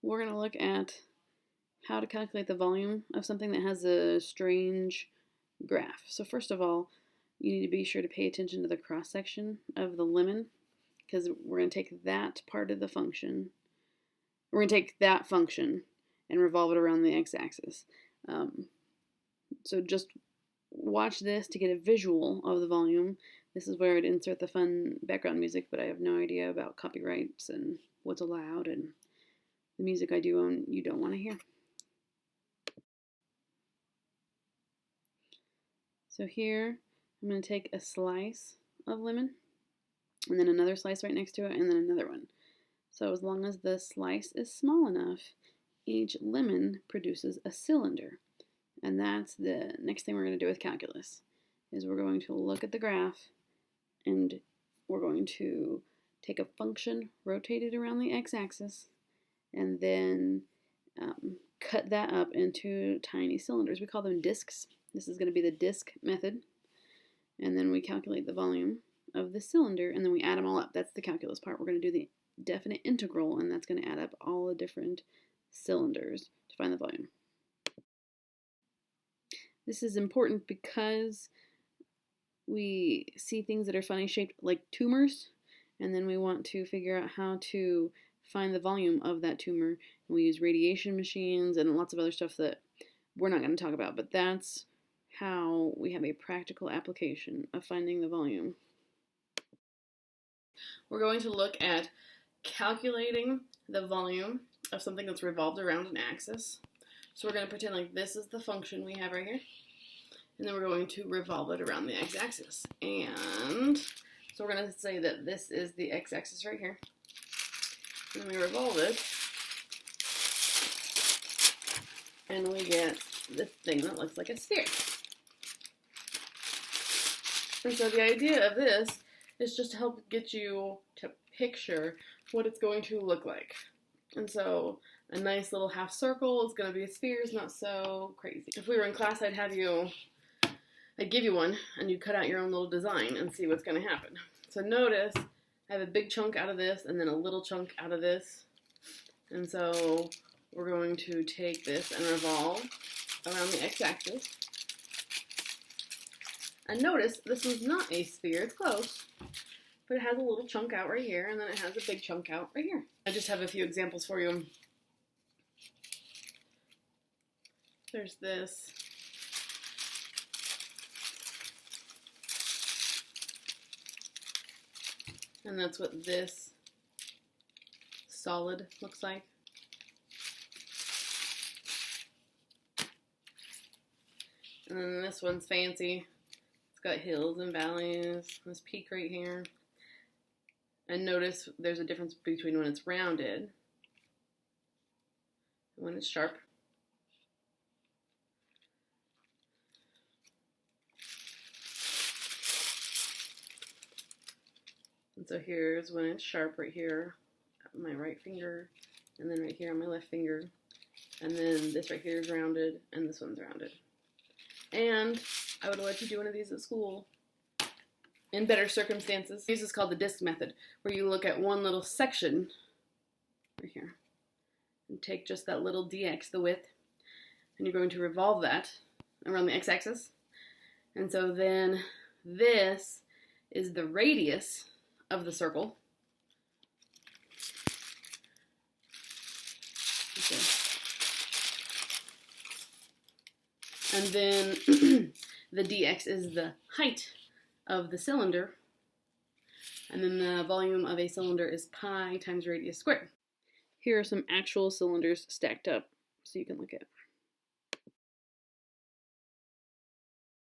we're going to look at how to calculate the volume of something that has a strange graph. So first of all, you need to be sure to pay attention to the cross-section of the lemon, because we're going to take that part of the function. We're going to take that function and revolve it around the x-axis. So just watch this to get a visual of the volume. This is where I'd insert the fun background music, but I have no idea about copyrights and what's allowed and the music I do own you don't want to hear. So here I'm going to take a slice of lemon and then another slice right next to it and then another one. So as long as the slice is small enough, each lemon produces a cylinder. And that's the next thing we're going to do with calculus, is we're going to look at the graph and we're going to take a function rotated around the x-axis and then cut that up into tiny cylinders. We call them disks. This is going to be the disk method. And then we calculate the volume of the cylinder and then we add them all up. That's the calculus part. We're going to do the definite integral, and that's going to add up all the different cylinders to find the volume. This is important because we see things that are funny shaped like tumors, and then we want to figure out how to find the volume of that tumor. And we use radiation machines and lots of other stuff that we're not going to talk about, but that's how we have a practical application of finding the volume. We're going to look at calculating the volume of something that's revolved around an axis. So we're going to pretend like this is the function we have right here. And then we're going to revolve it around the x-axis. And so we're going to say that this is the x-axis right here. And then we revolve it. And we get this thing that looks like a sphere. And so the idea of this is just to help get you to picture what it's going to look like. And so a nice little half circle is going to be a sphere. It's not so crazy. If we were in class, I'd give you one, and you cut out your own little design and see what's going to happen. So notice I have a big chunk out of this and then a little chunk out of this. And so we're going to take this and revolve around the x-axis. And notice this was not a sphere, it's close, but it has a little chunk out right here, and then it has a big chunk out right here. I just have a few examples for you. There's this. And that's what this solid looks like. And then this one's fancy. It's got hills and valleys. This peak right here. And notice there's a difference between when it's rounded and when it's sharp. And so here's when it's sharp right here on my right finger, and then right here on my left finger. And then this right here is rounded, and this one's rounded. And I would let you do one of these at school in better circumstances. This is called the disk method, where you look at one little section right here and take just that little dx, the width, and you're going to revolve that around the x-axis. And so then this is the radius of the circle. Okay. And then the dx is the height of the cylinder. And then the volume of a cylinder is pi times radius squared. Here are some actual cylinders stacked up so you can look at.